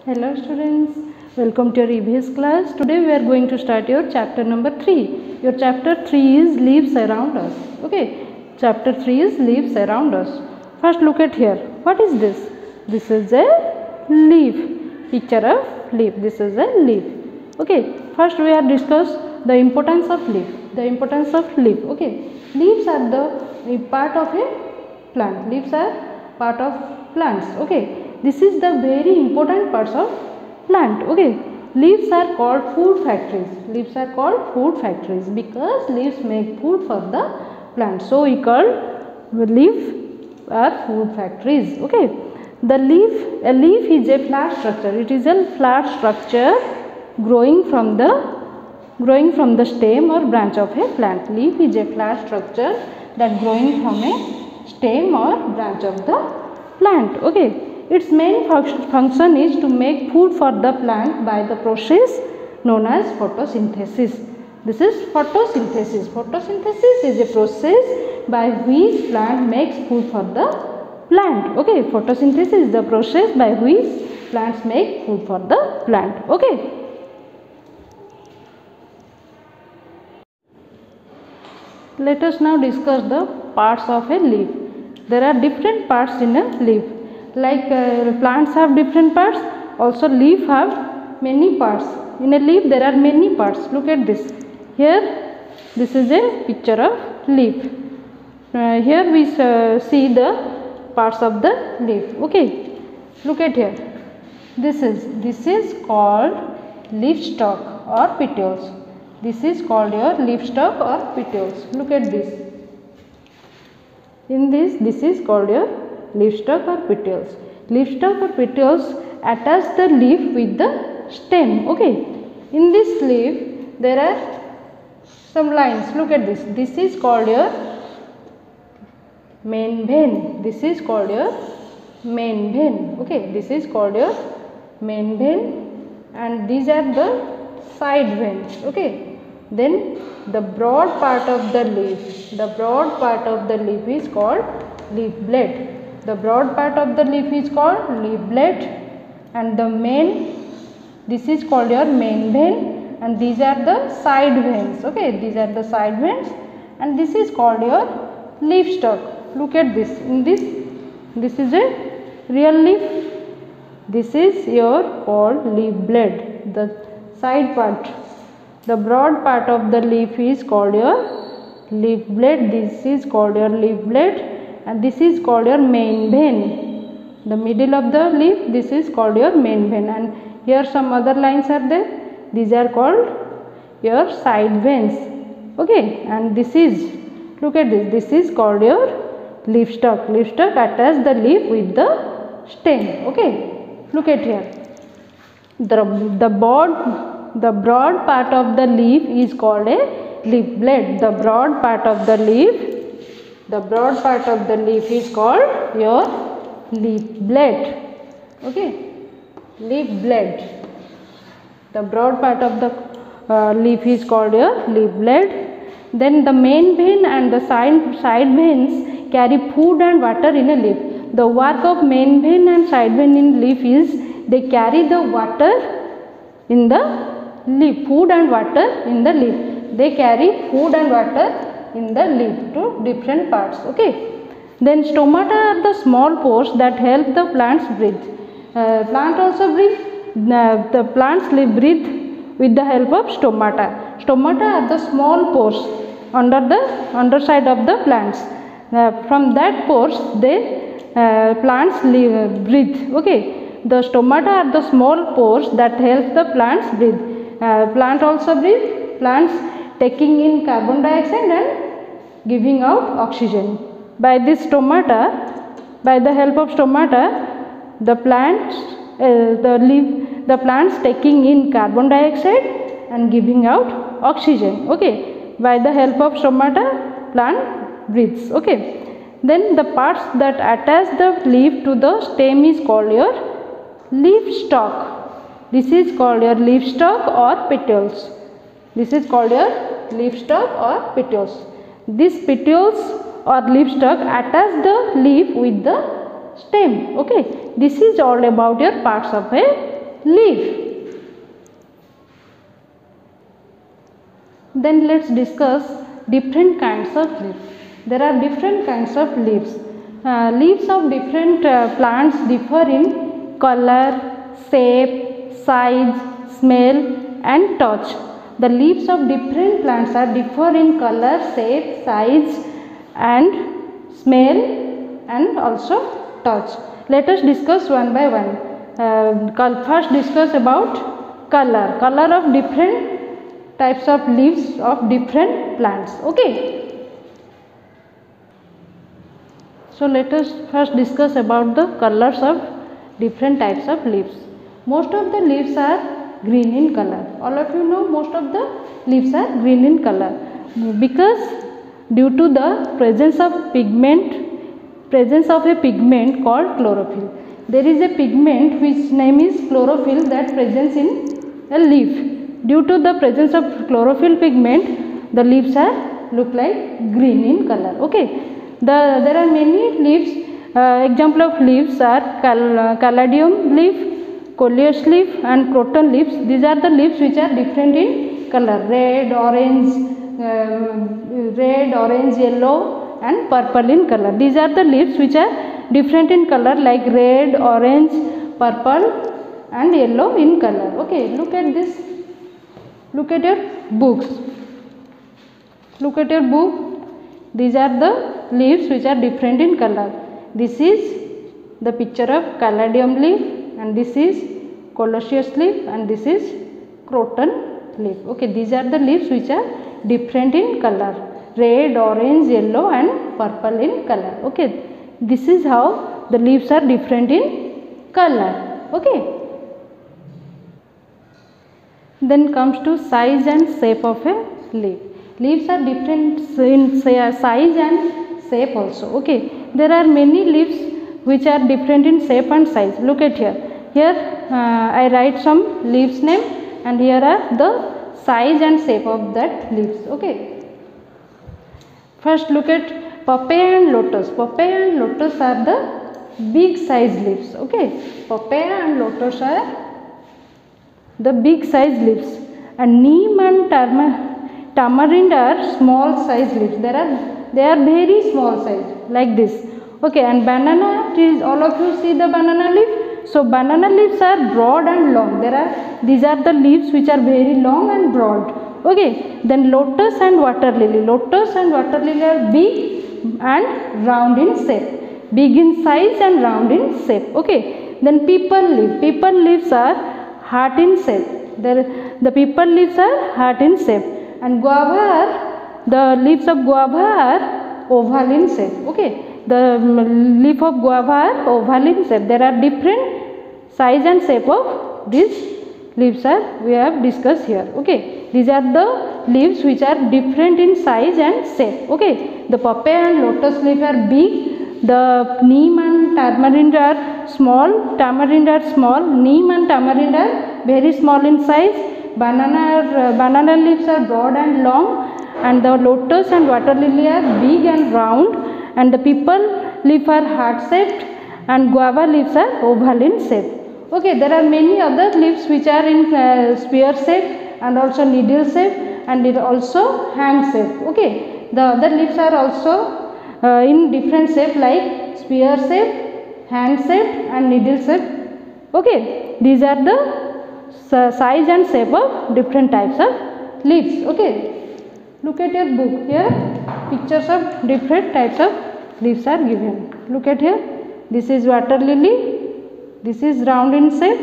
Hello students, welcome to your EVS class. Today we are going to start your chapter number 3. Your chapter 3 is leaves around us. Okay, chapter 3 is leaves around us. First look at here. What is this? This is a leaf. Picture of leaf. This is a leaf. Okay, first we have discussed the importance of leaf. The importance of leaf. Okay, leaves are the part of a plant. Leaves are part of plants. Okay, this is the very important parts of plant. Okay, leaves are called food factories. Leaves are called food factories because leaves make food for the plant. So we call leaf are food factories. Okay, a leaf is a flat structure. It is a flat structure growing from the stem or branch of a plant. Leaf is a flat structure that growing from a stem or branch of the plant. Okay, its main function is to make food for the plant by the process known as photosynthesis. This is photosynthesis. Photosynthesis is a process by which plant makes food for the plant. Okay, photosynthesis is the process by which plants make food for the plant. Okay. Let us now discuss the parts of a leaf. There are different parts in a leaf. Like plants have different parts, also leaf have many parts. In a leaf there are many parts. Look at this. Here this is a picture of leaf. Here we see the parts of the leaf. Okay, look at here. This is called leaf stalk or petioles. This is called your leaf stalk or petioles. Look at this. In this is called your leaf stalk or petioles. Leaf stalk or petioles attach the leaf with the stem. Okay, in this leaf there are some lines. Look at this. This is called your main vein. This is called your main vein. Okay, this is called your main vein, and these are the side veins. Okay, then the broad part of the leaf. The broad part of the leaf is called leaf blade. The broad part of the leaf is called leaf blade, and the main, this is called your main vein, and these are the side veins. Okay, these are the side veins, and this is called your leaf stalk. Look at this. In this is a real leaf. This is your called leaf blade. The side part, the broad part of the leaf is called your leaf blade. This is called your leaf blade, and this is called your main vein. The middle of the leaf, this is called your main vein, and here some other lines are there. These are called your side veins. Okay, and this is, look at this. This is called your leaf stalk. Leaf stalk attach the leaf with the stem. Okay, look at here. The broad part of the leaf is called a leaf blade. The broad part of the leaf is called your leaf blade. Okay, leaf blade. The broad part of the leaf is called your leaf blade. Then the main vein and the side veins carry food and water in a leaf. The work of main vein and side vein in leaf is they carry the water in the leaf, food and water in the leaf. They carry food and water in the leaf to different parts. Okay. Then stomata are the small pores that help the plants breathe. Plant also breathe. The plants breathe with the help of stomata. Stomata are the small pores under the underside of the plants. From that pores plants breathe. Okay. The stomata are the small pores that help the plants breathe. Plant also breathe. Plants taking in carbon dioxide and giving out oxygen. By this stomata, by the help of stomata, the plants taking in carbon dioxide and giving out oxygen. Okay, by the help of stomata, plant breathes. Okay, then the parts that attach the leaf to the stem is called your leaf stalk. This is called your leaf stalk or petioles. This is called your leaf stalk or petioles. These petioles or leaf stalk attach the leaf with the stem. Okay, this is all about your parts of a leaf. Then let's discuss different kinds of leaves. There are different kinds of leaves. Leaves of different plants differ in color, shape, size, smell and touch. The leaves of different plants are differ in color, shape, size and smell and also touch. Let us discuss one by one. First discuss about color. Color of different types of leaves of different plants. Okay. So let us first discuss about the colors of different types of leaves. Most of the leaves are green in color. All of you know most of the leaves are green in color because due to the presence of a pigment called chlorophyll. There is a pigment which name is chlorophyll that presents in a leaf. Due to the presence of chlorophyll pigment, the leaves look like green in color. Okay. There are many leaves. Example of leaves are caladium leaf, coleus leaf and croton leaves. These are the leaves which are different in color: red, orange, yellow and purple in color. These are the leaves which are different in color, like red, orange, purple and yellow in color. Okay, look at this. Look at your books. Look at your book. These are the leaves which are different in color. This is the picture of caladium leaf and this is coleus leaf and this is croton leaf. Okay, these are the leaves which are different in color: red, orange, yellow and purple in color. Okay, this is how the leaves are different in color. Okay. Then comes to size and shape of a leaf. Leaves are different in size and shape also. Okay, there are many leaves which are different in shape and size. Look at here. Here I write some leaves name and here are the size and shape of that leaves. Okay. First look at papaya and lotus. Papaya and lotus are the big size leaves. Okay, papaya and lotus are the big size leaves and neem and tamarind are small size leaves. They are very small size like this. Okay, and banana trees, all of you see the banana leaf. So banana leaves are broad and long. These are the leaves which are very long and broad. Okay, then lotus and water lily. Lotus and water lily are big and round in shape. Big in size and round in shape. Okay, then people leaf. People leaves are heart in shape. The people leaves are heart in shape. And the leaves of guava are oval in shape. Okay, the leaf of guava are oval in shape. There are different size and shape of these leaves we have discussed here. Okay, these are the leaves which are different in size and shape. Okay, the papaya and lotus leaf are big. The neem and tamarind are small. Tamarind are small. Neem and tamarind are very small in size. Banana leaves are broad and long, and the lotus and water lily are big and round, and the people leaf are heart shaped and guava leaves are oval in shape. Okay, there are many other leaves which are in spear shape and also needle shape and it also hand shape. Okay, the other leaves are also in different shape like spear shape, hand shape and needle shape. Okay, these are the size and shape of different types of leaves. Okay, look at your book. Here pictures of different types of leaves are given. Look at here. This is water lily. This is round in shape,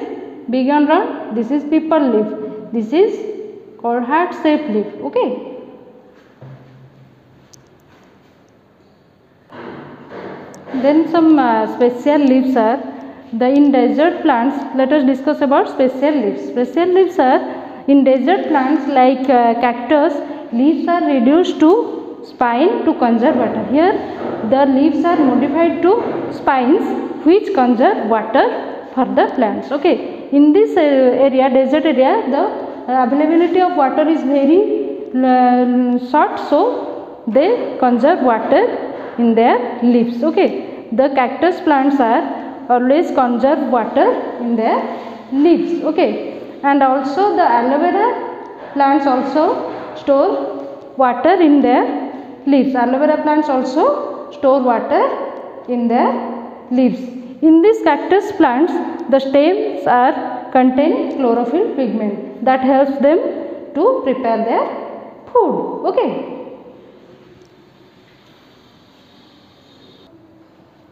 big and round. This is people leaf. This is called heart shaped leaf. Okay. Then some special leaves are in desert plants. Let us discuss about special leaves. Special leaves are in desert plants like cactus. Leaves are reduced to spine to conserve water. Here the leaves are modified to spines which conserve water for the plants. Okay, in this area, desert area, the availability of water is very short, so they conserve water in their leaves. Okay, the cactus plants are always conserve water in their leaves. Okay, and also the aloe vera plants also store water in their leaves. Aloe vera plants also store water in their leaves. In these cactus plants, the stems are contain chlorophyll pigment that helps them to prepare their food. Okay.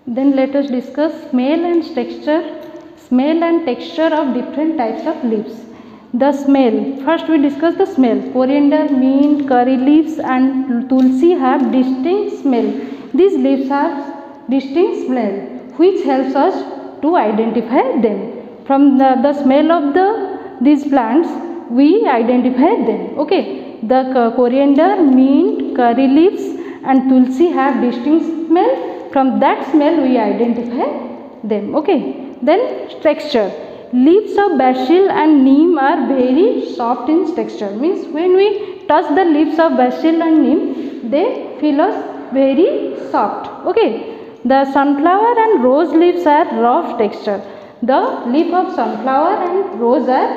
Then let us discuss smell and texture of different types of leaves. The smell. First we discuss the smell. Coriander, mint, curry leaves and tulsi have distinct smell. These leaves have distinct smell which helps us to identify them. From the smell of these plants we identify them. Okay. The coriander, mint, curry leaves and tulsi have distinct smell. From that smell we identify them. Okay. Then texture. Leaves of basil and neem are very soft in texture. Means when we touch the leaves of basil and neem, they feel us very soft. Okay. The sunflower and rose leaves are rough texture. The leaf of sunflower and rose are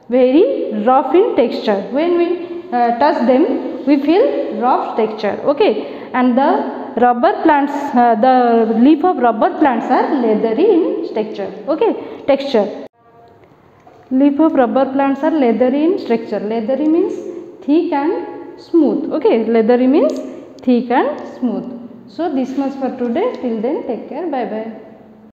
very rough in texture. When we touch them, we feel rough texture. Okay. And the rubber plants, the leaf of rubber plants are leathery in texture. Okay, texture. Leaf of rubber plants are leathery in texture. Leathery means thick and smooth. Okay, leathery means thick and smooth. So this much for today. Till then, take care. Bye bye.